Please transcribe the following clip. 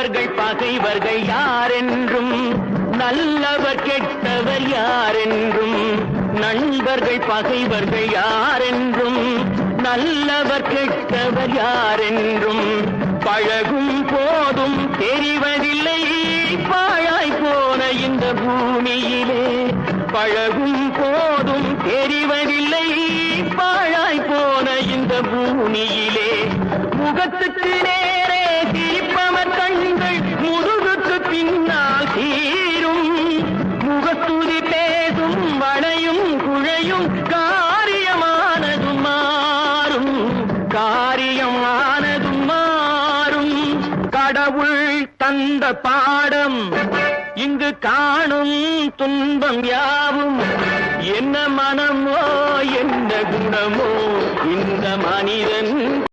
நண்பர்கள் பகைவர்கள் யாரென்றும் நல்லவர் கெட்டவர் யாரென்றும் நண்பர்கள் பகைவர்கள் யாரென்றும் நல்லவர் கெட்டவர் யாரென்றும் பழகும் போதும் தெரிவதில்லை பாழாய் போன இந்த பூமியிலே பழகும் போதும் தெரிவதில்லை பாழாய் போன இந்த பூமியிலே முகத்துக்கு நேரே சிரிப்பவர் கண்கள் முதுகுக்கு பின்னால் தீரும் முகத்துதி பேசும் வளையும் குழையும் காரியமானதும் மாறும் காரியமானதும் மாறும் கடவுள் தந்த பாடம் இங்கு காணும் துன்பம் யாவும் என்ன மனமோ என்ன குணமோ இந்த மனிதன்